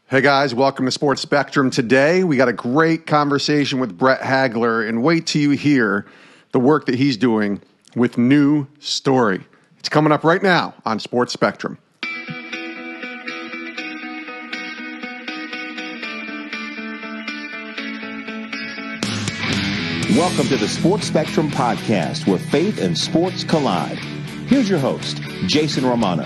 Hey guys, welcome to Sports Spectrum. Today, we got a great conversation with Brett Hagler, and wait till you hear the work that he's doing with New Story. It's coming up right now on Sports Spectrum. Welcome to the Sports Spectrum podcast, where faith and sports collide. Here's your host, Jason Romano.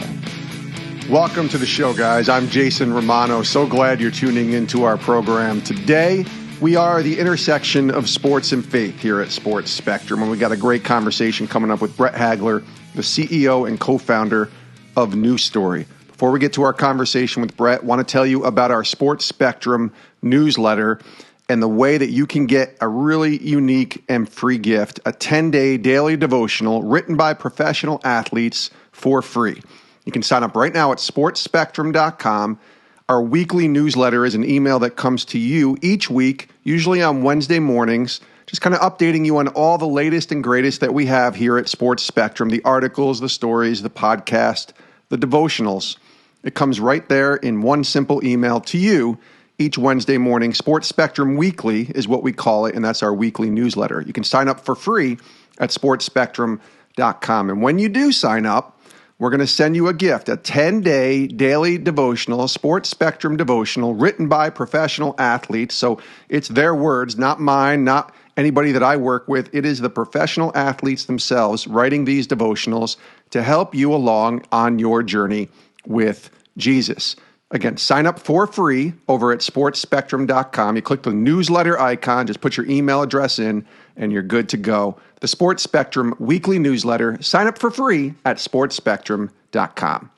Welcome to the show, guys. I'm Jason Romano. So glad you're tuning into our program. Today, we are the intersection of sports and faith here at Sports Spectrum, and we got a great conversation coming up with Brett Hagler, the CEO and co-founder of New Story. Before we get to our conversation with Brett, I want to tell you about our Sports Spectrum newsletter and the way that you can get a really unique and free gift, a 10-day daily devotional written by professional athletes for free. You can sign up right now at sportspectrum.com. Our weekly newsletter is an email that comes to you each week, usually on Wednesday mornings, just kind of updating you on all the latest and greatest that we have here at Sports Spectrum, the articles, the stories, the podcast, the devotionals. It comes right there in one simple email to you each Wednesday morning. Sports Spectrum Weekly is what we call it, and that's our weekly newsletter. You can sign up for free at sportspectrum.com. And when you do sign up, we're going to send you a gift, a 10-day daily devotional, a Sports Spectrum devotional written by professional athletes. So it's their words, not mine, not anybody that I work with. It is the professional athletes themselves writing these devotionals to help you along on your journey with Jesus. Again, sign up for free over at sportspectrum.com. You click the newsletter icon, just put your email address in, and you're good to go. The Sports Spectrum weekly newsletter. Sign up for free at sportspectrum.com.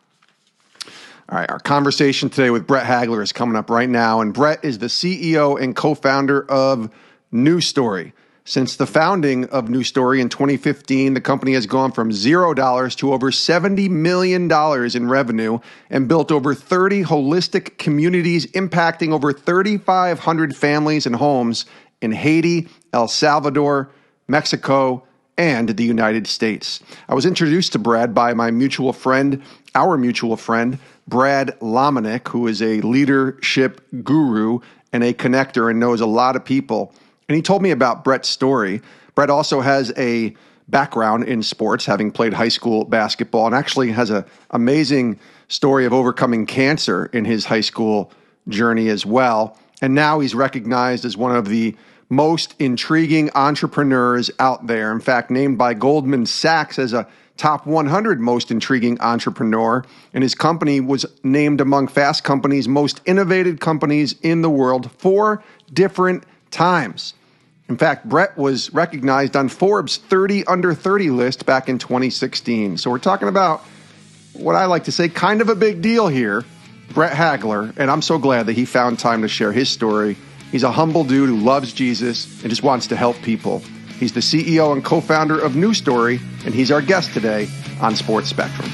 All right, our conversation today with Brett Hagler is coming up right now, and Brett is the CEO and co-founder of New Story. Since the founding of New Story in 2015, the company has gone from $0 to over $70 million in revenue and built over 30 holistic communities impacting over 3,500 families and homes in Haiti, El Salvador, Mexico, and the United States. I was introduced to Brad by our mutual friend, Brad Lomenick, who is a leadership guru and a connector and knows a lot of people. And he told me about Brett's story. Brett also has a background in sports, having played high school basketball, and actually has an amazing story of overcoming cancer in his high school journey as well. And now he's recognized as one of the most intriguing entrepreneurs out there. In fact, named by Goldman Sachs as a top 100 most intriguing entrepreneur. And his company was named among Fast Company's most innovative companies in the world 4 different times. In fact, Brett was recognized on Forbes 30 under 30 list back in 2016. So we're talking about what I like to say, kind of a big deal here, Brett Hagler, and I'm so glad that he found time to share his story. He's a humble dude who loves Jesus and just wants to help people. He's the CEO and co-founder of New Story, and he's our guest today on Sports Spectrum.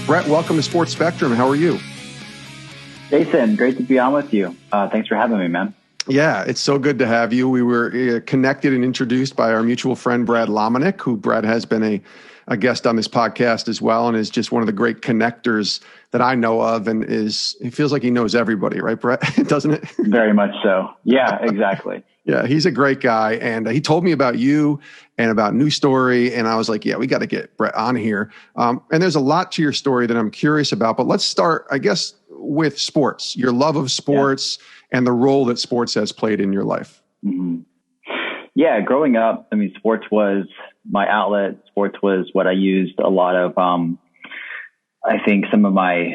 Brett, welcome to Sports Spectrum. How are you? Jason, great to be on with you. Thanks for having me, man. Yeah, it's so good to have you. We were connected and introduced by our mutual friend, Brad Lomenick, who Brad has been a guest on this podcast as well, and is just one of the great connectors that I know of, and he feels like he knows everybody, right, Brett? Doesn't it? Very much so. Yeah, exactly. Yeah, he's a great guy, and he told me about you and about New Story, and I was like, yeah, we got to get Brett on here. And there's a lot to your story that I'm curious about, but let's start, I guess, with sports, your love of sports and the role that sports has played in your life. Mm-hmm. Yeah, growing up, I mean, sports was my outlet. Sports was what I used a lot of, I think some of my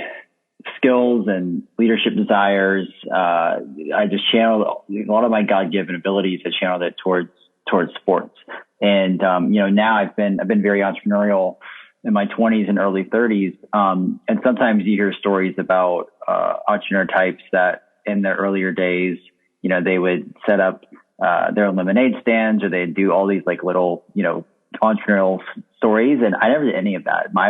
skills and leadership desires. I just channeled a lot of my God-given abilities. I channeled it towards sports. And, now I've been very entrepreneurial in my 20s and early 30s. And sometimes you hear stories about, entrepreneur types that in their earlier days, they would set up, their lemonade stands, or they'd do all these like little, entrepreneurial stories. And I never did any of that. My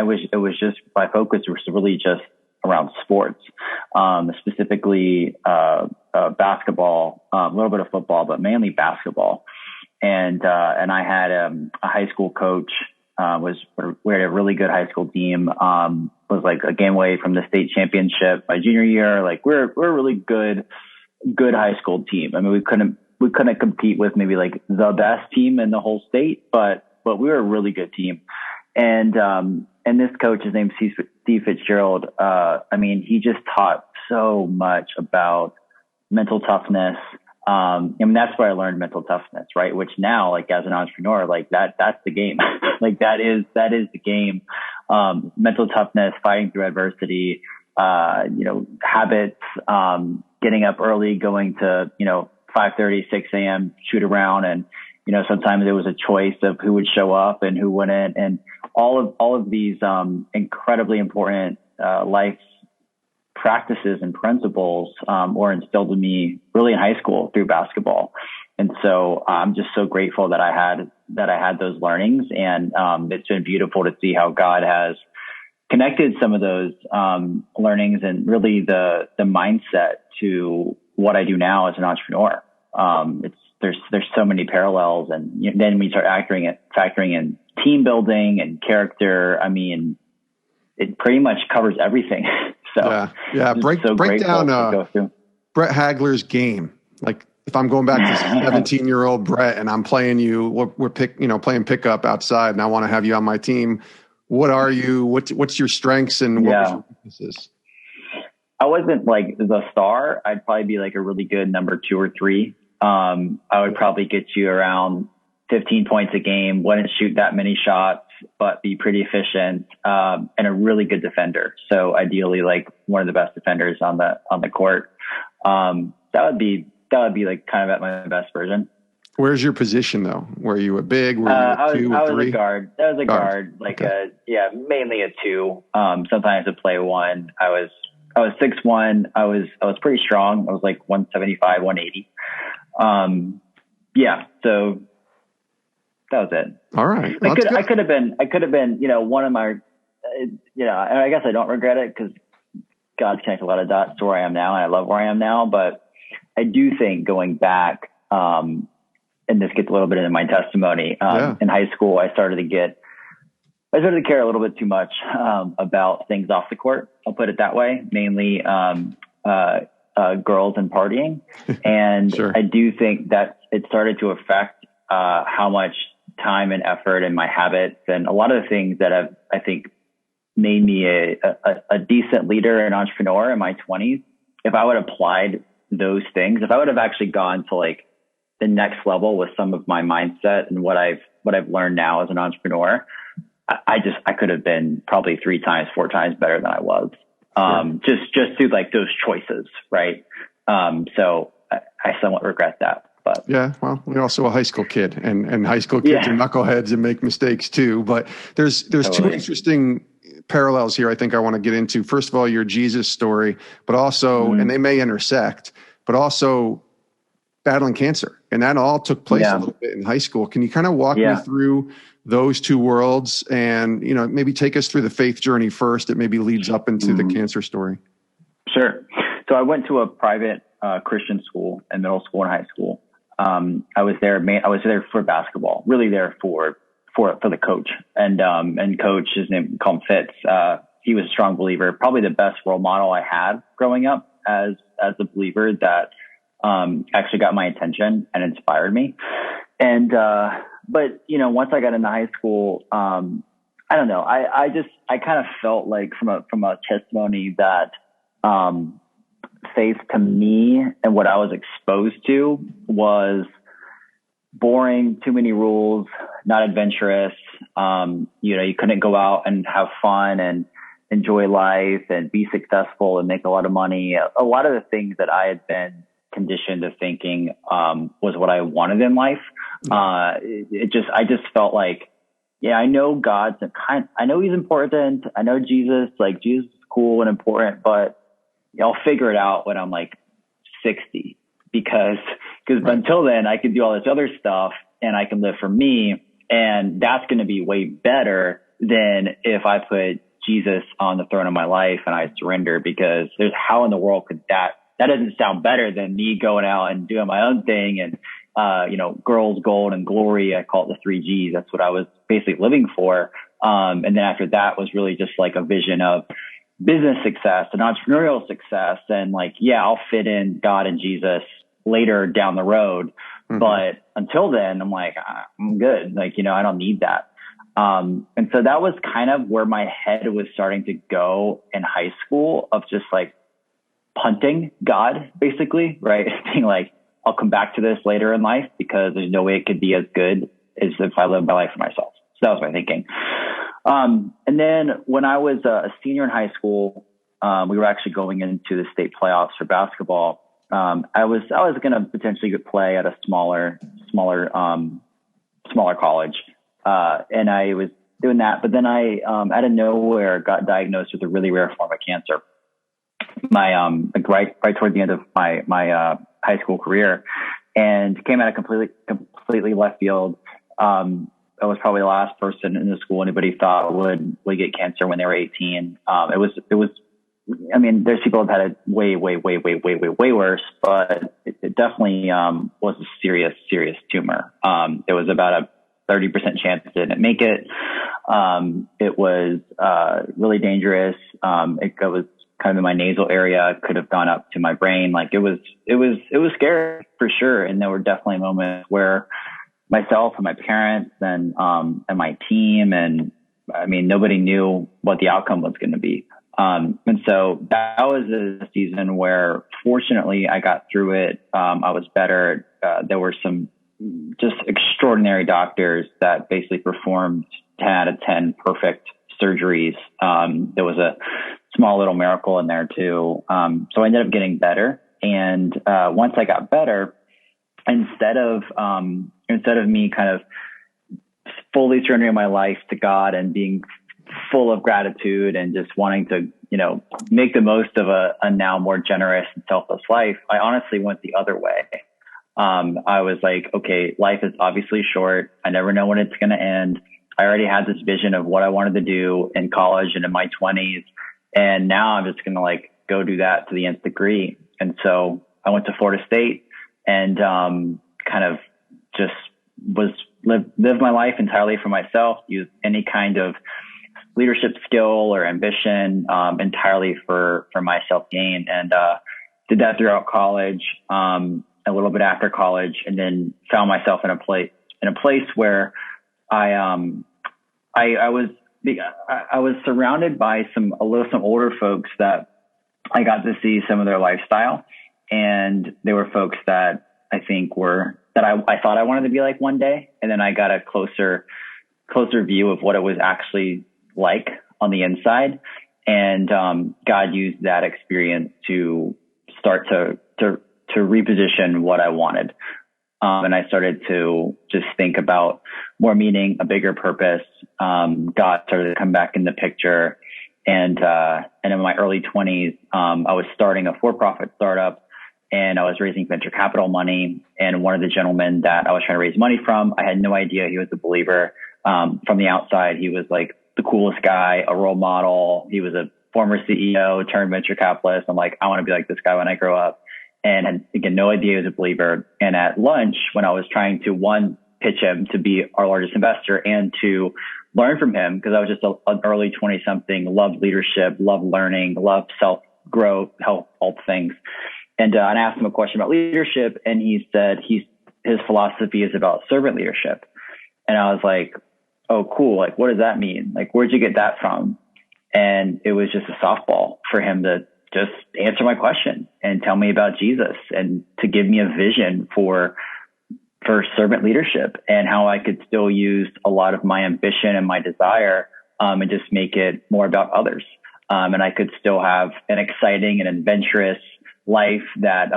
focus was really just around sports, specifically, basketball, a little bit of football, but mainly basketball. And I had, a high school coach, We had a really good high school team. Was like a game away from the state championship my junior year. Like we're a really good high school team. I mean, we couldn't compete with maybe like the best team in the whole state, but we were a really good team. And this coach, his name's Steve Fitzgerald. I mean, he just taught so much about mental toughness. I mean, that's where I learned mental toughness, right? Which now, like as an entrepreneur, like that's the game. Like that is the game. Mental toughness, fighting through adversity, habits, getting up early, going to, 5:30, 6 a.m., shoot around. And, sometimes it was a choice of who would show up and who wouldn't. And all of these, incredibly important, life practices and principles, were instilled in me really in high school through basketball. And so I'm just so grateful that I had those learnings. And, it's been beautiful to see how God has connected some of those, learnings and really the mindset to what I do now as an entrepreneur. There's so many parallels, and then we start factoring in team building and character. I mean, it pretty much covers everything. So yeah. Break down Brett Hagler's game. Like if I'm going back to 17-year-old Brett and I'm playing you, we're playing pickup outside, and I want to have you on my team. What are you? What's your strengths and what was your weaknesses? I wasn't like the star. I'd probably be like a really good number 2 or 3. I would probably get you around 15 points a game, wouldn't shoot that many shots, but be pretty efficient, and a really good defender. So ideally like one of the best defenders on the court. That would be like kind of at my best version. Where's your position though? Were you a big? Were you a 2 or 3? I was a guard. I was a guard, like mainly a 2. Sometimes I play 1. I was 6'1". I was pretty strong. I was like 175, 180. So that was it. All right. Well, I could have been, one of my, and I guess I don't regret it because God's connected a lot of dots to where I am now, and I love where I am now. But I do think going back, and this gets a little bit into my testimony. In high school, I started to care a little bit too much, about things off the court. I'll put it that way, mainly, girls and partying. And Sure. I do think that it started to affect, how much time and effort and my habits and a lot of the things that have, I think, made me a decent leader and entrepreneur in my 20s. If I would have applied those things, if I would have actually gone to like the next level with some of my mindset and what I've learned now as an entrepreneur, I could have been probably 3 times, 4 times better than I was. Just through like those choices. Right. So I somewhat regret that. But yeah, well, you're also a high school kid, and high school kids are knuckleheads and make mistakes too. But there's totally 2 interesting parallels here I think I want to get into. First of all, your Jesus story, but also, and they may intersect, but also battling cancer. And that all took place a little bit in high school. Can you kind of walk me through those 2 worlds and, maybe take us through the faith journey first that maybe leads up into the cancer story? Sure. So I went to a private Christian school in middle school and high school. I was there for basketball, really there for the coach and coach, his name, called Fitz. He was a strong believer, probably the best role model I had growing up as a believer that, actually got my attention and inspired me. And, but once I got into high school, I don't know. I kind of felt like from a testimony that, faith to me and what I was exposed to was boring, too many rules, not adventurous. You couldn't go out and have fun and enjoy life and be successful and make a lot of money. A lot of the things that I had been conditioned to thinking, was what I wanted in life. I just felt like, I know I know he's important. I know Jesus is cool and important, but I'll figure it out when I'm like 60 because until then I can do all this other stuff and I can live for me. And that's going to be way better than if I put Jesus on the throne of my life and I surrender, because how in the world could that doesn't sound better than me going out and doing my own thing and, girls, gold, and glory. I call it the 3 Gs. That's what I was basically living for. And then after that was really just like a vision of business success and entrepreneurial success. And like, yeah, I'll fit in God and Jesus later down the road. Mm-hmm. But until then, I'm like, I'm good. Like, I don't need that. And so that was kind of where my head was starting to go in high school, of just like punting God, basically, right? Being like, I'll come back to this later in life because there's no way it could be as good as if I lived my life for myself. So that was my thinking. And then when I was a senior in high school, we were actually going into the state playoffs for basketball. I was going to potentially play at a smaller college. And I was doing that, but then I, out of nowhere got diagnosed with a really rare form of cancer. Right toward the end of my high school career, and came out of completely left field. I was probably the last person in the school anybody thought would get cancer when they were 18. It was, I mean, there's people who've had it way worse, but it definitely, was a serious tumor. It was about a 30% chance it didn't make it. It was, really dangerous. It was kind of in my nasal area, could have gone up to my brain. Like it was scary for sure. And there were definitely moments where myself and my parents and my team, and I mean, nobody knew what the outcome was going to be. And so that was a season where fortunately I got through it. I was better. There were some just extraordinary doctors that basically performed 10 out of 10 perfect surgeries. There was a small little miracle in there too. So I ended up getting better. And once I got better, instead of me kind of fully surrendering my life to God and being full of gratitude and just wanting to, make the most of a now more generous and selfless life, I honestly went the other way. I was like, okay, life is obviously short. I never know when it's going to end. I already had this vision of what I wanted to do in college and in my 20s. And now I'm just going to like go do that to the nth degree. And so I went to Florida State and, kind of just live my life entirely for myself, use any kind of leadership skill or ambition, entirely for my self gain. And, did that throughout college, a little bit after college, and then found myself in a place where I was surrounded by some older folks that I got to see some of their lifestyle. And they were folks that I think I thought I wanted to be like one day. And then I got a closer view of what it was actually like on the inside. And, God used that experience to start to reposition what I wanted. And I started to just think about more meaning, a bigger purpose. God started to come back in the picture. And in my early 20s, I was starting a for-profit startup, and I was raising venture capital money. And one of the gentlemen that I was trying to raise money from, I had no idea he was a believer. From the outside, he was like the coolest guy, a role model. He was a former CEO turned venture capitalist. I'm like, I want to be like this guy when I grow up. And had, again, no idea he was a believer. And at lunch, when I was trying to pitch him to be our largest investor and to learn from him, because I was just an early 20 something, loved leadership, loved learning, loved self growth, health, all things. And I asked him a question about leadership, and he said his philosophy is about servant leadership. And I was like, oh, cool. Like, what does that mean? Like, where'd you get that from? And it was just a softball for him to just answer my question and tell me about Jesus and to give me a vision for servant leadership and how I could still use a lot of my ambition and my desire, and just make it more about others. And I could still have an exciting and adventurous life that,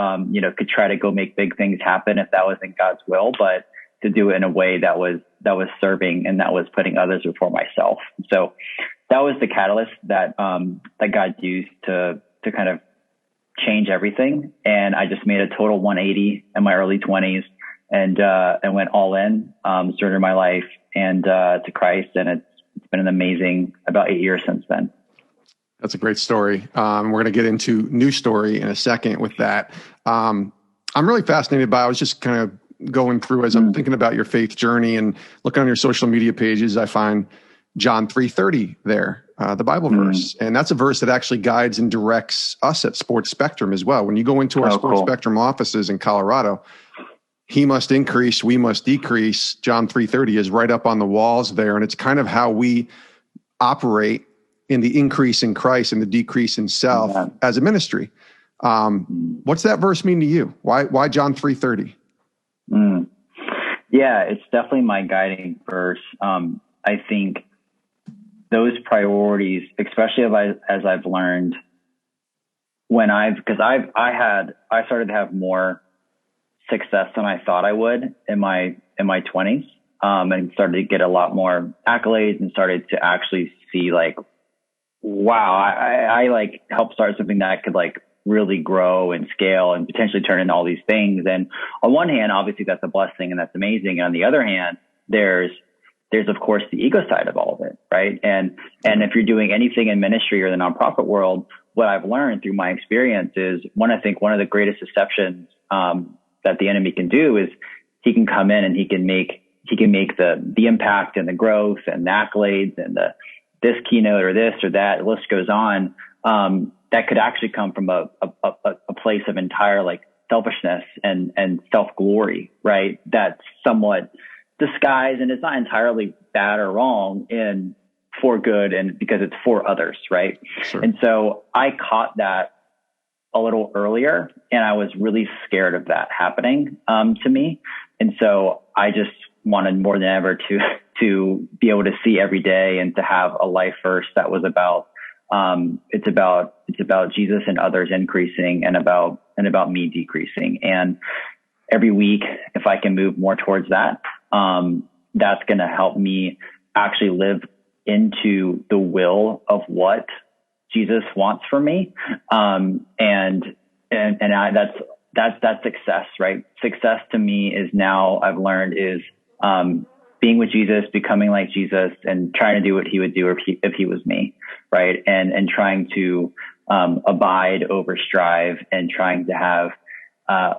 could try to go make big things happen if that was in God's will, but to do it in a way that was serving and that was putting others before myself. So that was the catalyst that God used to kind of change everything. And I just made a total 180 in my early 20s and went all in, surrendered my life and to Christ. And it's been an amazing about 8 years since then. That's a great story. We're going to get into new story in a second with that. I'm really fascinated by, I was just kind of going through as I'm thinking about your faith journey and looking on your social media pages, I find John 3:30 there, the Bible verse. And that's a verse that actually guides and directs us at Sports Spectrum as well. When you go into our Sports Spectrum offices in Colorado, he must increase, we must decrease. John 3:30 is right up on the walls there. And it's kind of how we operate in the increase in Christ and the decrease in self as a ministry. What's that verse mean to you? Why John 3:30? Yeah, it's definitely my guiding verse. I think those priorities, especially as I've learned I started to have more success than I thought I would in my 20s, and started to get a lot more accolades and started to actually see like, wow, I like helped start something that could like really grow and scale and potentially turn into all these things. And on one hand, obviously that's a blessing and that's amazing. And on the other hand, there's of course the ego side of all of it, right? And if you're doing anything in ministry or the nonprofit world, what I've learned through my experience is one of the greatest deceptions that the enemy can do is he can come in and he can make the impact and the growth and the accolades and this keynote or this or that, the list goes on. That could actually come from a place of entire like selfishness and self-glory, right? That's somewhat disguised, and it's not entirely bad or wrong for good and because it's for others, right? Sure. And so I caught that a little earlier, and I was really scared of that happening to me. And so I just wanted more than ever to be able to see every day and to have a life verse that was about it's about Jesus and others increasing and about me decreasing. And every week, if I can move more towards that, that's going to help me actually live into the will of what Jesus wants for me. That's success, right? Success to me is now I've learned is, being with Jesus, becoming like Jesus, and trying to do what he would do if he was me, right? And trying to abide over strive, and trying to have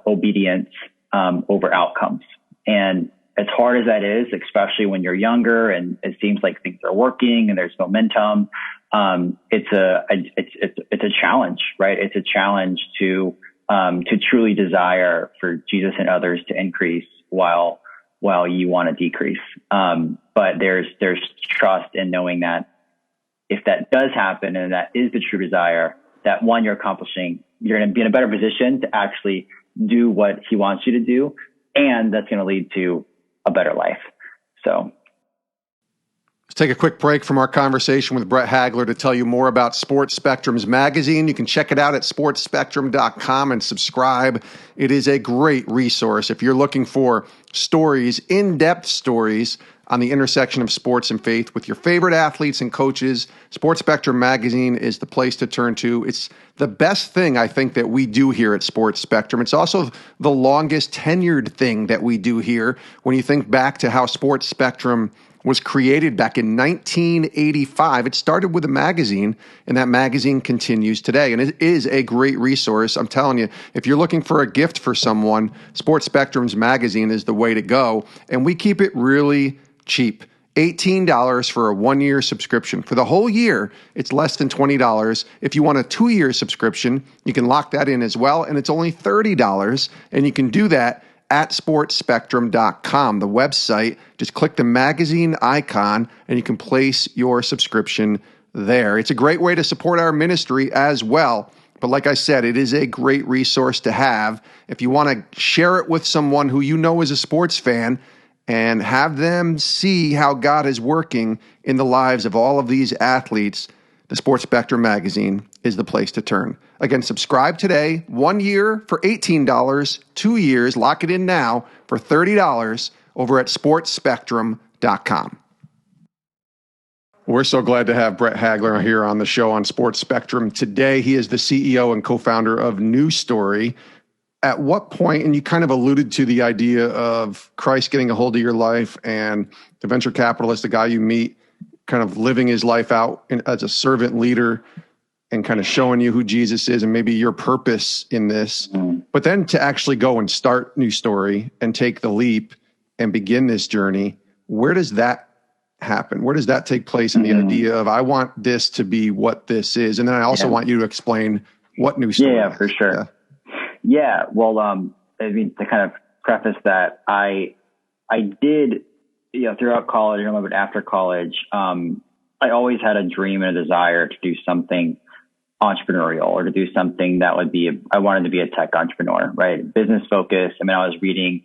obedience over outcomes. And as hard as that is, especially when you're younger and it seems like things are working and there's momentum, it's a challenge, right? It's a challenge to truly desire for Jesus and others to increase while you want to decrease. But there's trust in knowing that if that does happen and that is the true desire, that one, you're accomplishing, you're going to be in a better position to actually do what he wants you to do. And that's going to lead to a better life. So let's take a quick break from our conversation with Brett Hagler to tell you more about Sports Spectrum's magazine. You can check it out at sportspectrum.com and subscribe. It is a great resource if you're looking for stories, in-depth stories on the intersection of sports and faith with your favorite athletes and coaches. Sports Spectrum magazine is the place to turn to. It's the best thing I think that we do here at Sports Spectrum. It's also the longest tenured thing that we do here. When you think back to how Sports Spectrum was created back in 1985. It started with a magazine, and that magazine continues today. And it is a great resource. I'm telling you, if you're looking for a gift for someone, Sports Spectrum's magazine is the way to go. And we keep it really cheap. $18 for a 1-year subscription. For the whole year, it's less than $20. If you want a 2-year subscription, you can lock that in as well, and it's only $30. And you can do that at sportspectrum.com, the website. Just click the magazine icon and you can place your subscription there. It's a great way to support our ministry as well. But like I said, it is a great resource to have. If you want to share it with someone who you know is a sports fan and have them see how God is working in the lives of all of these athletes, the Sports Spectrum magazine is the place to turn. Again, subscribe today. 1 year for $18, 2 years, lock it in now for $30 over at sportspectrum.com. We're so glad to have Brett Hagler here on the show on Sports Spectrum today. He is the CEO and co-founder of New Story. At what point, and you kind of alluded to the idea of Christ getting a hold of your life and the venture capitalist, the guy you meet, kind of living his life out as a servant leader and kind of showing you who Jesus is and maybe your purpose in this. But then to actually go and start New Story and take the leap and begin this journey, where does that happen? Where does that take place in the idea of, I want this to be what this is? And then I also want you to explain what New Story is. For sure. Yeah. Well, I mean, to kind of preface that, I did, throughout college and a little bit after college, I always had a dream and a desire to do something entrepreneurial, or to do something that would be, I wanted to be a tech entrepreneur, right? Business focused. I mean, I was reading,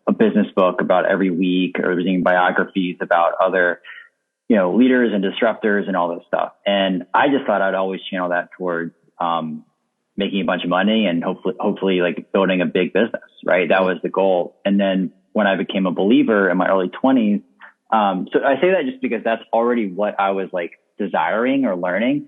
a business book about every week, or reading biographies about other, leaders and disruptors and all this stuff. And I just thought I'd always channel that towards, making a bunch of money and hopefully like building a big business, right? That was the goal. And then when I became a believer in my early 20s, so I say that just because that's already what I was like desiring or learning.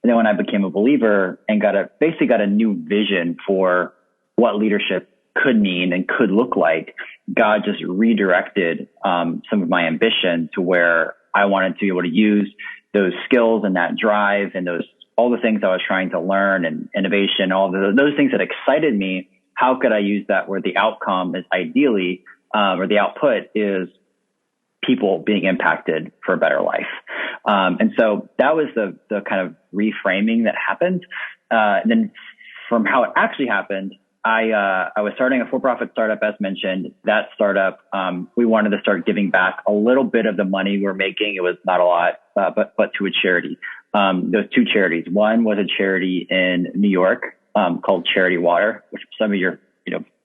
And then when I became a believer and basically got a new vision for what leadership could mean and could look like, God just redirected some of my ambition to where I wanted to be able to use those skills and that drive and all the things I was trying to learn and innovation, those things that excited me. How could I use that where the outcome is ideally, or the output is people being impacted for a better life? And so that was the kind of reframing that happened. And then from how it actually happened, I was starting a for-profit startup, as mentioned. That startup, we wanted to start giving back a little bit of the money we're making. It was not a lot, but to a charity. Those two charities. One was a charity in New York, called Charity Water, which some of your,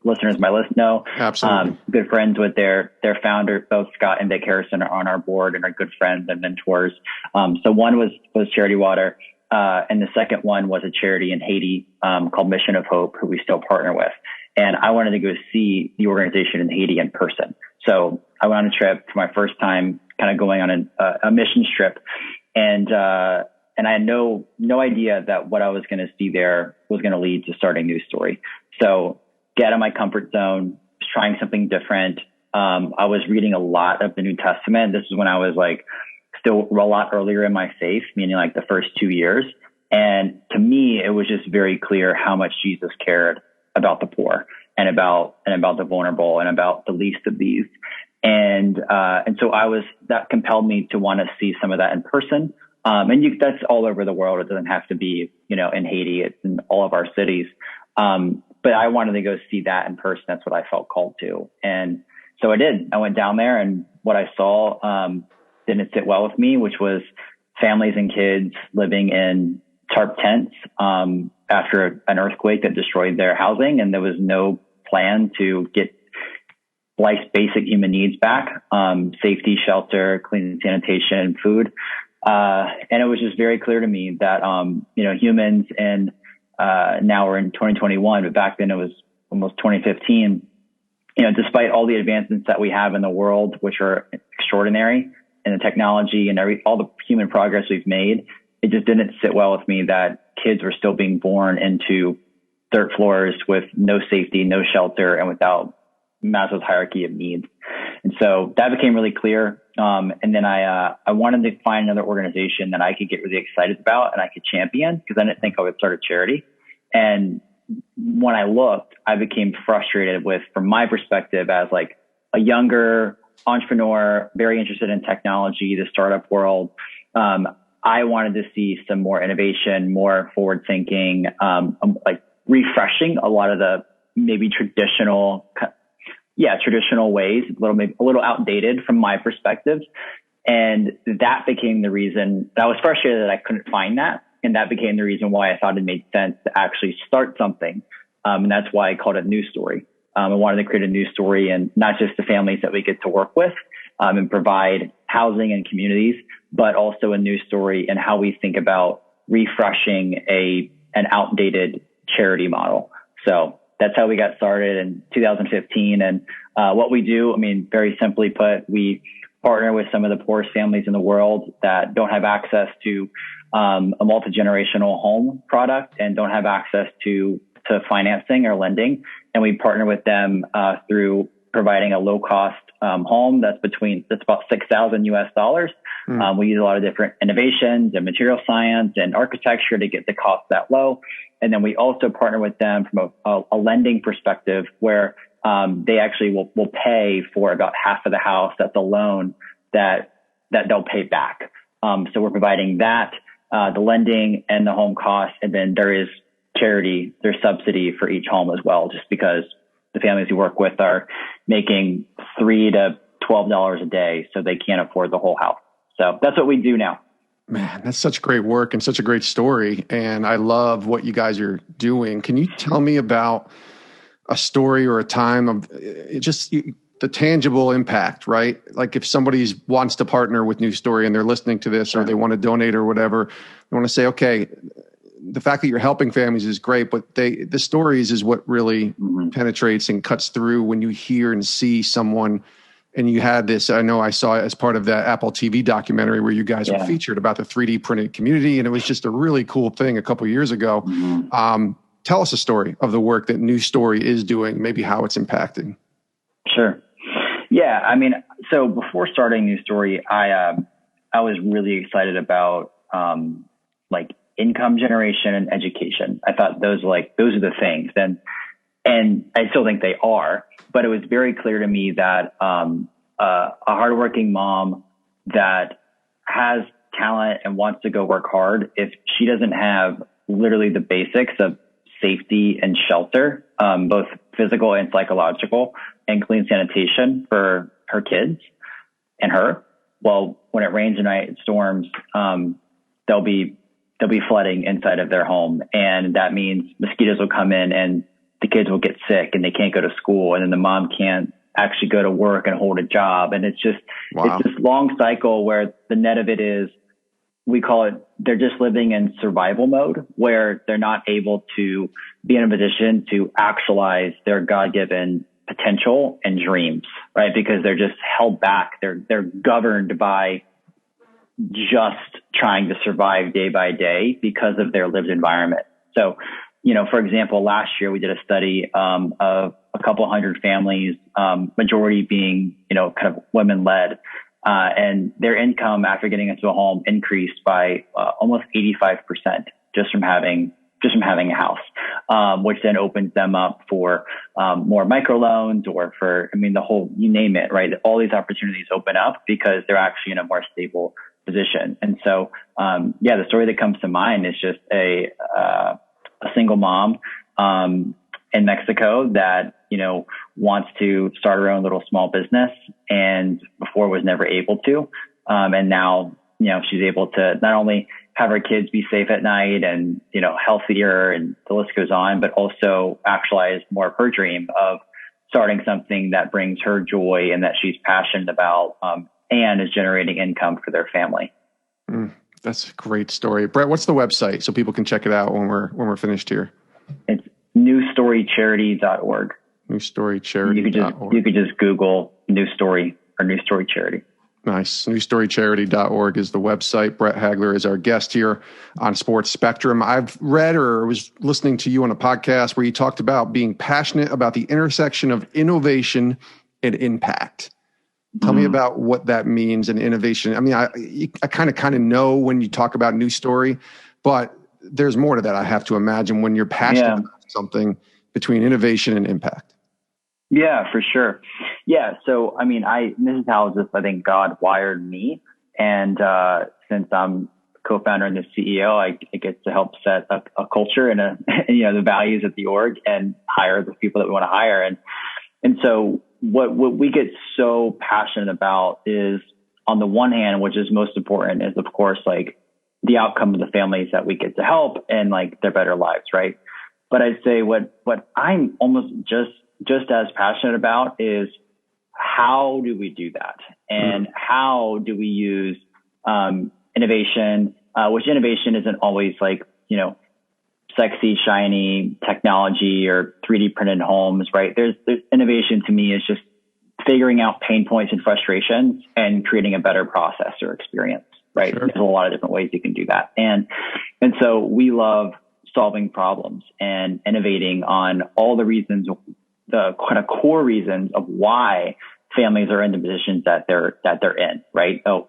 listeners might know. Absolutely. Good friends with their founder, both Scott and Vic Harrison are on our board and are good friends and mentors. So one was Charity Water. And the second one was a charity in Haiti, called Mission of Hope, who we still partner with. And I wanted to go see the organization in Haiti in person. So I went on a trip for my first time, kind of going on a mission trip. And I had no idea that what I was going to see there was going to lead to starting New Story. So get out of my comfort zone, was trying something different. I was reading a lot of the New Testament. This is when I was like still a lot earlier in my faith, meaning like the first 2 years. And to me, it was just very clear how much Jesus cared about the poor and about the vulnerable and about the least of these. And so that compelled me to want to see some of that in person. That's all over the world. It doesn't have to be, in Haiti. It's in all of our cities. But I wanted to go see that in person. That's what I felt called to. And so I did. I went down there, and what I saw didn't sit well with me, which was families and kids living in tarp tents after an earthquake that destroyed their housing. And there was no plan to get life's basic human needs back, safety, shelter, clean sanitation, food. And it was just very clear to me that, humans, and now we're in 2021, but back then it was almost 2015, despite all the advancements that we have in the world, which are extraordinary, and the technology and all the human progress we've made, it just didn't sit well with me that kids were still being born into dirt floors with no safety, no shelter, and without massive hierarchy of needs. And so that became really clear. And then I wanted to find another organization that I could get really excited about and I could champion, because I didn't think I would start a charity. And when I looked, I became frustrated with, from my perspective as like a younger entrepreneur, very interested in technology, the startup world. I wanted to see some more innovation, more forward thinking, like refreshing a lot of the maybe traditional ways, a little outdated from my perspective. And that became the reason I was frustrated that I couldn't find that. And that became the reason why I thought it made sense to actually start something. And that's why I called it New Story. I wanted to create a new story, and not just the families that we get to work with and provide housing and communities, but also a new story in how we think about refreshing an outdated charity model. So that's how we got started in 2015. And what we do, very simply put, we partner with some of the poorest families in the world that don't have access to a multi-generational home product and don't have access to financing or lending. And we partner with them through providing a low-cost home that's about $6,000 US. We use a lot of different innovations and material science and architecture to get the cost that low. And then we also partner with them from a lending perspective where they actually will pay for about half of the house. That's a loan that they'll pay back. So we're providing that, the lending and the home cost. And then there's subsidy for each home as well, just because the families we work with are making $3 to $12 a day, so they can't afford the whole house. So that's what we do now. Man, that's such great work and such a great story. And I love what you guys are doing. Can you tell me about a story or a time of the tangible impact, right? Like if somebody wants to partner with New Story and they're listening to this, or they want to donate or whatever, they want to say, okay, the fact that you're helping families is great, but the stories is what really penetrates and cuts through when you hear and see someone. And you had this, I know I saw it as part of that Apple TV documentary where you guys were featured about the 3D printed community. And it was just a really cool thing a couple of years ago. Tell us a story of the work that New Story is doing, maybe how it's impacting. Sure. Yeah. I mean, so before starting New Story, I was really excited about, like income generation and education. I thought those are the things. And I still think they are, but it was very clear to me that, a hardworking mom that has talent and wants to go work hard, if she doesn't have literally the basics of safety and shelter, both physical and psychological, and clean sanitation for her kids and her, well, when it rains and it storms, they'll be flooding inside of their home. And that means mosquitoes will come in and the kids will get sick and they can't go to school. And then the mom can't actually go to work and hold a job. And it's just, It's this long cycle where the net of it is, we call it, they're just living in survival mode where they're not able to be in a position to actualize their God-given potential and dreams, right? Because they're just held back. They're governed by just trying to survive day by day because of their lived environment. So, for example, last year we did a study of a couple hundred families, majority being, kind of women led, and their income after getting into a home increased by almost 85% just from having a house, which then opens them up for more microloans or for, the whole, you name it, right? All these opportunities open up because they're actually in a more stable position. And so, the story that comes to mind is just a single mom in Mexico that, wants to start her own little small business and before was never able to. And now, she's able to not only have her kids be safe at night and, healthier, and the list goes on, but also actualize more of her dream of starting something that brings her joy and that she's passionate about, and is generating income for their family. That's a great story. Brett, what's the website so people can check it out when we're finished here? It's newstorycharity.org. Newstorycharity.org. You could just Google New Story or New Story Charity. Nice. Newstorycharity.org is the website. Brett Hagler is our guest here on Sports Spectrum. I've read or was listening to you on a podcast where you talked about being passionate about the intersection of innovation and impact. Tell me about what that means in innovation. I kind of know when you talk about New Story, but there's more to that. I have to imagine when you're passionate about something between innovation and impact. Yeah, for sure. Yeah. So, this is how I think God wired me. And, since I'm co-founder and the CEO, I get to help set up a culture and the values of the org and hire the people that we want to hire. And so what we get so passionate about is, on the one hand, which is most important, is of course, like the outcome of the families that we get to help and like their better lives. Right. But I'd say what I'm almost just as passionate about is, how do we do that? And how do we use, innovation, which innovation isn't always like, sexy, shiny technology or 3D printed homes, right? There's innovation to me is just figuring out pain points and frustrations and creating a better process or experience, right? Sure. There's a lot of different ways you can do that. And so we love solving problems and innovating on all the reasons, the kind of core reasons of why families are in the positions that they're in, right? Oh,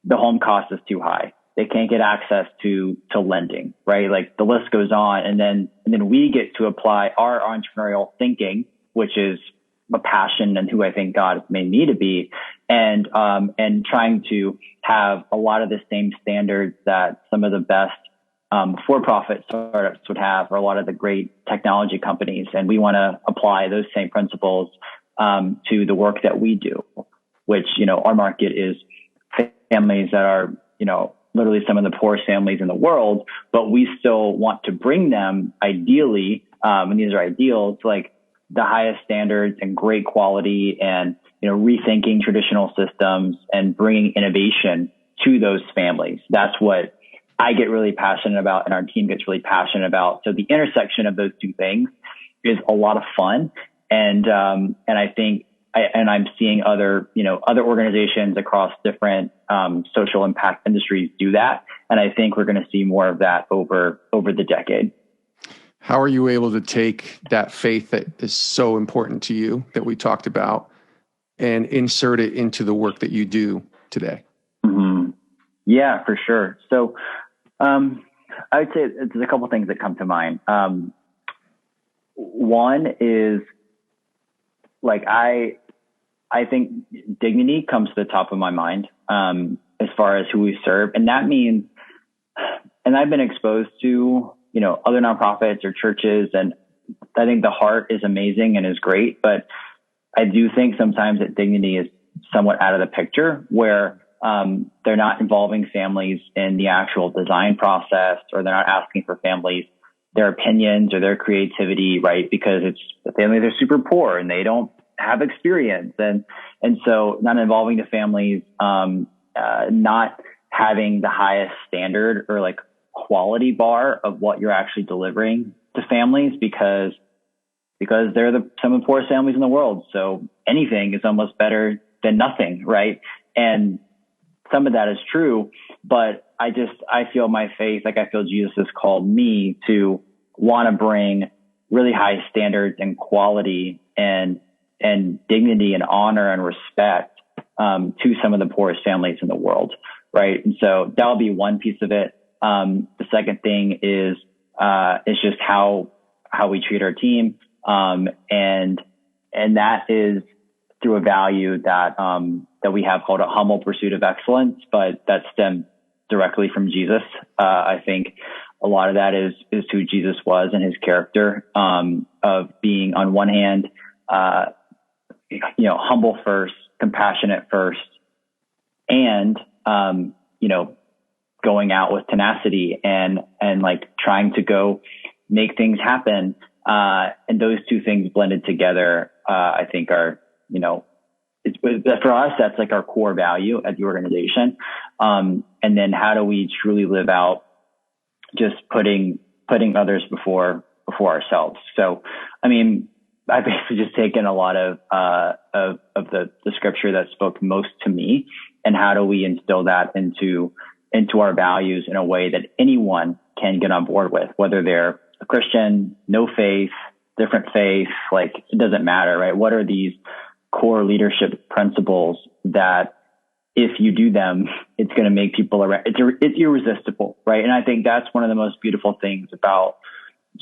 the home cost is too high. They can't get access to lending, right? Like the list goes on. And then we get to apply our entrepreneurial thinking, which is a passion and who I think God has made me to be, and trying to have a lot of the same standards that some of the best for-profit startups would have, or a lot of the great technology companies. And we want to apply those same principles to the work that we do, which, our market is families that are, literally some of the poorest families in the world, but we still want to bring them ideally, and these are ideals, like the highest standards and great quality and, rethinking traditional systems and bringing innovation to those families. That's what I get really passionate about and our team gets really passionate about. So the intersection of those two things is a lot of fun. And I think, I'm seeing other organizations across different social impact industries do that. And I think we're going to see more of that over the decade. How are you able to take that faith that is so important to you that we talked about and insert it into the work that you do today? Mm-hmm. Yeah, for sure. So I would say there's a couple things that come to mind. One is like I think dignity comes to the top of my mind as far as who we serve. And that means, and I've been exposed to, other nonprofits or churches, and I think the heart is amazing and is great. But I do think sometimes that dignity is somewhat out of the picture, where they're not involving families in the actual design process, or they're not asking for families their opinions or their creativity, right? Because the families are super poor and they don't have experience. And so not involving the families, not having the highest standard or like quality bar of what you're actually delivering to families, because they're some of the poorest families in the world. So anything is almost better than nothing, right? And some of that is true, but I feel my faith, like I feel Jesus has called me to want to bring really high standards and quality and dignity and honor and respect to some of the poorest families in the world, right? And so that'll be one piece of it. The second thing is just how we treat our team, and that is through a value that we have called a humble pursuit of excellence, but that stems directly from Jesus. I think a lot of that is who Jesus was and his character, of being on one hand, humble first, compassionate first, and, going out with tenacity and like trying to go make things happen. And those two things blended together, I think are, for us, that's like our core value at the organization. And then how do we truly live out just putting others before ourselves? So, I mean, I've basically just taken a lot of the scripture that spoke most to me, and how do we instill that into our values in a way that anyone can get on board with, whether they're a Christian, no faith, different faith, like it doesn't matter, right? What are these core leadership principles that if you do them, it's going to make people around, it's irresistible, right? And I think that's one of the most beautiful things about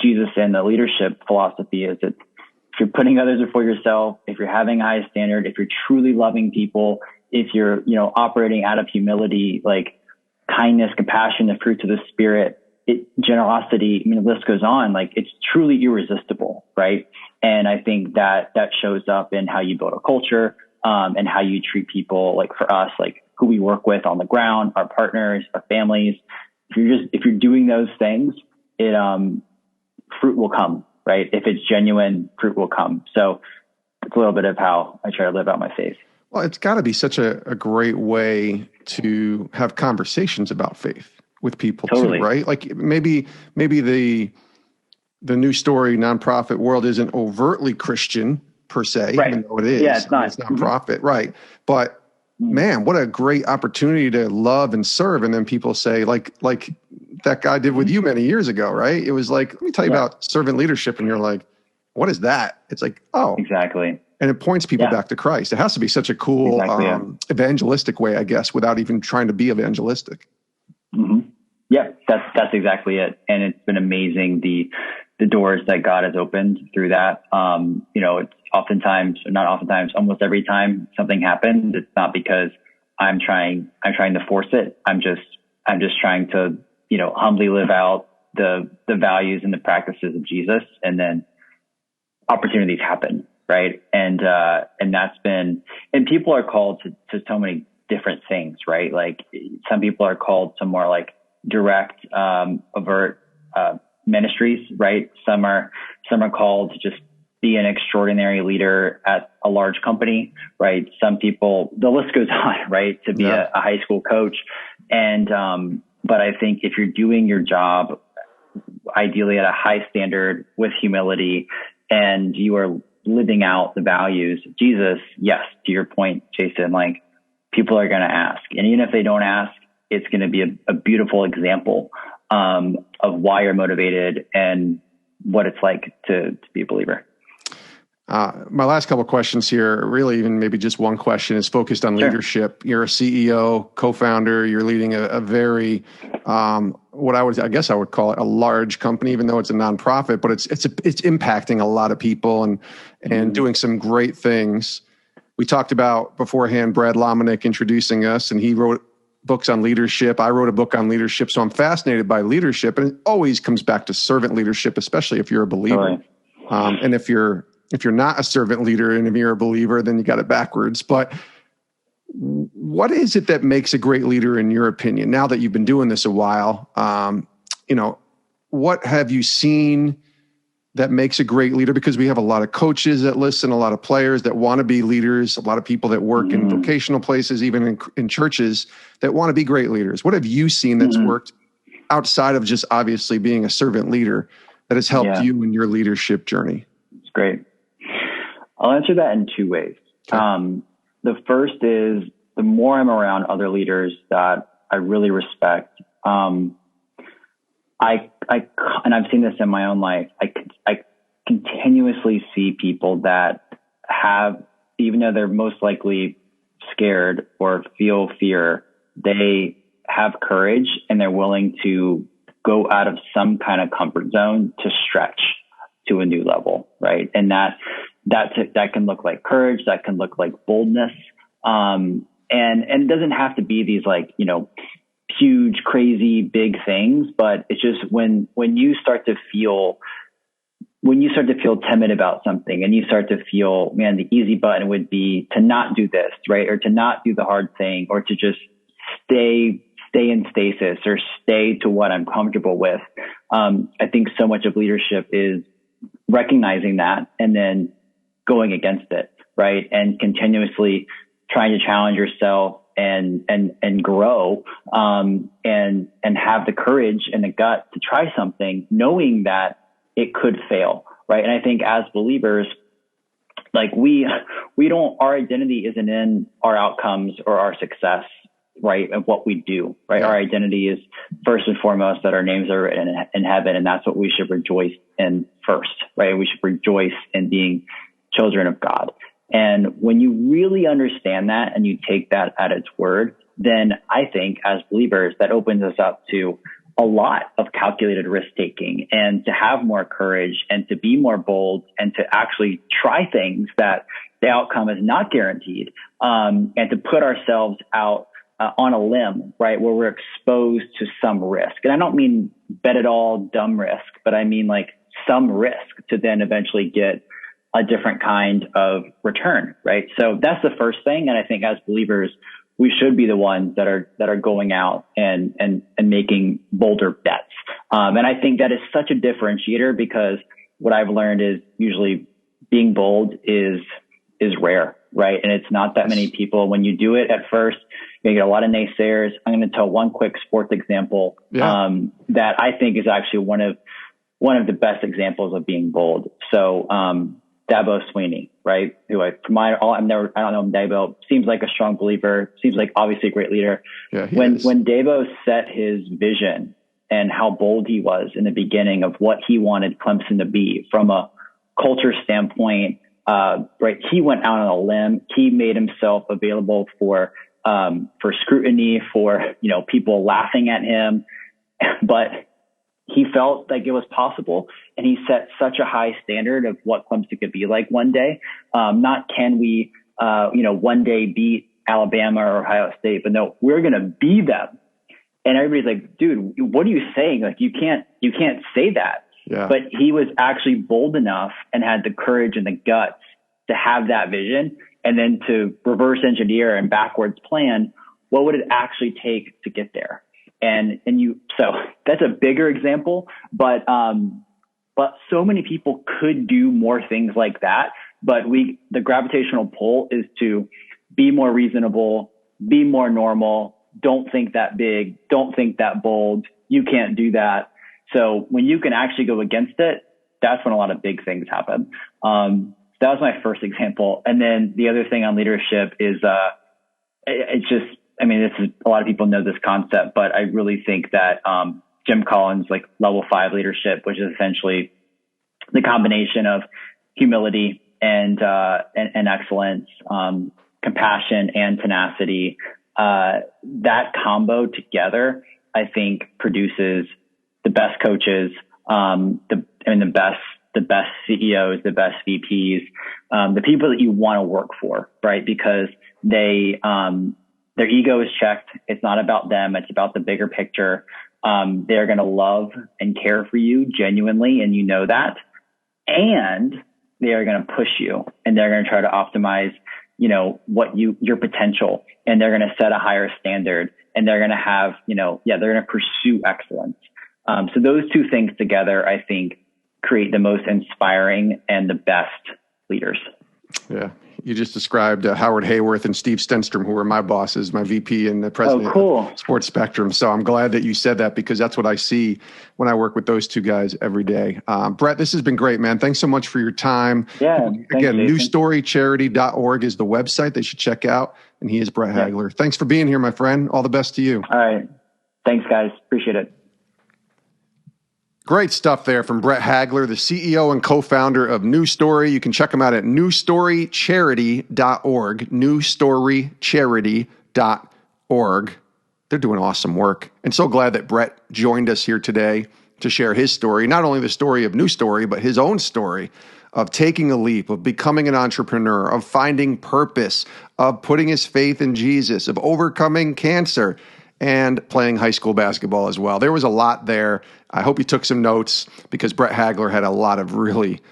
Jesus and the leadership philosophy is that if you're putting others before yourself, if you're having a high standard, if you're truly loving people, if you're, operating out of humility, like kindness, compassion, the fruits of the Spirit, generosity, the list goes on, like it's truly irresistible, right? And I think that shows up in how you build a culture, and how you treat people, like for us, like who we work with on the ground, our partners, our families. If you're doing those things, fruit will come, right? If it's genuine, fruit will come. So it's a little bit of how I try to live out my faith. Well, it's got to be such a great way to have conversations about faith with people totally. Too, right? Like maybe the New Story nonprofit world isn't overtly Christian per se, right. even though it is. Yeah, it's not. It's nonprofit, mm-hmm. Right? But man, what a great opportunity to love and serve. And then people say, like that guy did with you many years ago, right? It was like, let me tell you about servant leadership, and you're like, what is that? It's like, oh, exactly. and it points people back to Christ. It has to be such a cool evangelistic way, I guess, without even trying to be evangelistic. Mm-hmm. Yeah, that's exactly it. And it's been amazing the doors that God has opened through that. It's almost every time something happens, it's not because I'm trying to force it. I'm just trying to, humbly live out the values and the practices of Jesus, and then opportunities happen. Right. And that's been, and people are called to so many different things, right? Like some people are called to more like direct, overt, ministries, right? Some are called to just be an extraordinary leader at a large company, right? Some people, the list goes on, right? To be a high school coach. And, but I think if you're doing your job, ideally at a high standard with humility, and you are living out the values of Jesus, yes, to your point, Jason, like people are going to ask. And even if they don't ask, it's going to be a beautiful example of why you're motivated and what it's like to be a believer. My last couple of questions here, really even maybe just one question, is focused on leadership. You're a CEO, co-founder. You're leading a very, I guess I would call it a large company, even though it's a nonprofit, but it's impacting a lot of people and doing some great things. We talked about beforehand, Brad Lomenick introducing us, and he wrote books on leadership. I wrote a book on leadership. So I'm fascinated by leadership, and it always comes back to servant leadership, especially if you're a believer. And if you're not a servant leader and if you're a believer, then you got it backwards. But what is it that makes a great leader in your opinion? Now that you've been doing this a while, what have you seen that makes a great leader? Because we have a lot of coaches that listen, a lot of players that want to be leaders, a lot of people that work in vocational places, even in churches, that want to be great leaders. What have you seen that's worked outside of just obviously being a servant leader that has helped you in your leadership journey? It's great. I'll answer that in two ways. Okay. The first is, the more I'm around other leaders that I really respect, and I've seen this in my own life, I continuously see people that have, even though they're most likely scared or feel fear, they have courage and they're willing to go out of some kind of comfort zone to stretch to a new level, right? And that can look like courage, that can look like boldness, and it doesn't have to be these huge, crazy, big things, but it's just when you start to feel timid about something, and you start to feel, man, the easy button would be to not do this, right? Or to not do the hard thing, or to just stay in stasis, or stay to what I'm comfortable with. I think so much of leadership is recognizing that and then going against it, right? And continuously trying to challenge yourself and grow, and have the courage and the gut to try something, knowing that it could fail, right? And I think as believers, like our identity isn't in our outcomes or our success, right? Of what we do, right? Our identity is first and foremost that our names are written in heaven, and that's what we should rejoice in first, right? We should rejoice in being children of God. And when you really understand that and you take that at its word, then I think as believers, that opens us up to a lot of calculated risk taking, and to have more courage, and to be more bold, and to actually try things that the outcome is not guaranteed, and to put ourselves out on a limb, right, where we're exposed to some risk. And I don't mean bet it all, dumb risk, but I mean like some risk to then eventually get a different kind of return, right? So that's the first thing. And I think as believers, we should be the ones that are going out and making bolder bets. And I think that is such a differentiator, because what I've learned is usually being bold is rare, right? And it's not that many people. When you do it at first, you get a lot of naysayers. I'm going to tell one quick sports example that I think is actually one of the best examples of being bold. So Dabo Sweeney, right? Who I don't know Dabo. Seems like a strong believer. Seems like obviously a great leader. Yeah, when Dabo set his vision and how bold he was in the beginning of what he wanted Clemson to be from a culture standpoint, right? He went out on a limb. He made himself available for scrutiny, for, people laughing at him, but he felt like it was possible, and he set such a high standard of what Clemson could be like one day. Not can we, one day beat Alabama or Ohio State, but no, we're going to be them. And everybody's like, dude, what are you saying? Like, you can't say that. Yeah. But he was actually bold enough and had the courage and the guts to have that vision, and then to reverse engineer and backwards plan what would it actually take to get there. So that's a bigger example, but so many people could do more things like that. But the gravitational pull is to be more reasonable, be more normal. Don't think that big. Don't think that bold. You can't do that. So when you can actually go against it, that's when a lot of big things happen. That was my first example. And then the other thing on leadership is, this is, a lot of people know this concept, but I really think that, Jim Collins, like level 5 leadership, which is essentially the combination of humility and excellence, compassion and tenacity, that combo together, I think, produces the best coaches, the best CEOs, the best VPs, the people that you want to work for, right? Because their ego is checked. It's not about them. It's about the bigger picture. They're going to love and care for you genuinely, and you know that. And they are going to push you, and they're going to try to optimize, your potential, and they're going to set a higher standard, and they're going to have, they're going to pursue excellence. So those two things together, I think, create the most inspiring and the best leaders. Yeah. You just described Howard Hayworth and Steve Stenstrom, who were my bosses, my VP and the president of Sports Spectrum. So I'm glad that you said that, because that's what I see when I work with those two guys every day. Brett, this has been great, man. Thanks so much for your time. Yeah. Again, newstorycharity.org is the website they should check out. And he is Brett Hagler. Yeah. Thanks for being here, my friend. All the best to you. All right. Thanks, guys. Appreciate it. Great stuff there from Brett Hagler, the CEO and co-founder of New Story. You can check him out at newstorycharity.org, newstorycharity.org. They're doing awesome work. And so glad that Brett joined us here today to share his story, not only the story of New Story, but his own story of taking a leap, of becoming an entrepreneur, of finding purpose, of putting his faith in Jesus, of overcoming cancer, and playing high school basketball as well. There was a lot there. I hope you took some notes, because Brett Hagler had a lot of really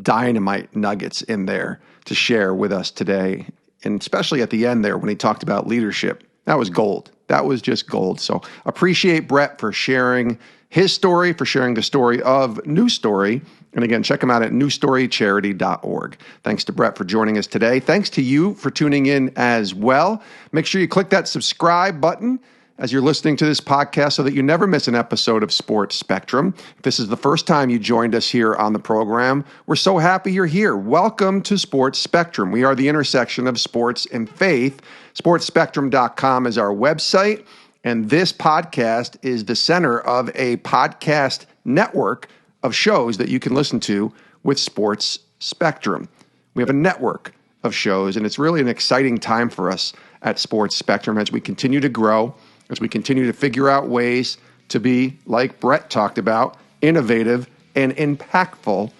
dynamite nuggets in there to share with us today. And especially at the end there when he talked about leadership, that was gold. That was just gold. So appreciate Brett for sharing his story, for sharing the story of New Story. And again, check him out at newstorycharity.org. Thanks to Brett for joining us today. Thanks to you for tuning in as well. Make sure you click that subscribe button as you're listening to this podcast so that you never miss an episode of Sports Spectrum. If this is the first time you joined us here on the program, we're so happy you're here. Welcome to Sports Spectrum. We are the intersection of sports and faith. SportsSpectrum.com is our website, and this podcast is the center of a podcast network of shows that you can listen to with Sports Spectrum. We have a network of shows, and it's really an exciting time for us at Sports Spectrum as we continue to grow, as we continue to figure out ways to be, like Brett talked about, innovative and impactful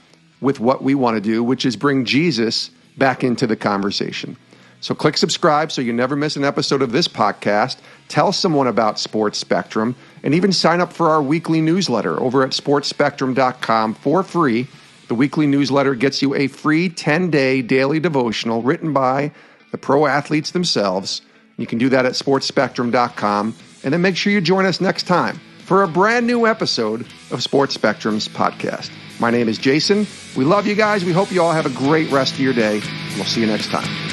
with what we want to do, which is bring Jesus back into the conversation. So click subscribe so you never miss an episode of this podcast. Tell someone about Sports Spectrum, and even sign up for our weekly newsletter over at sportsspectrum.com for free. The weekly newsletter gets you a free 10-day daily devotional written by the pro athletes themselves. You can do that at sportsspectrum.com. And then make sure you join us next time for a brand new episode of Sports Spectrum's podcast. My name is Jason. We love you guys. We hope you all have a great rest of your day. We'll see you next time.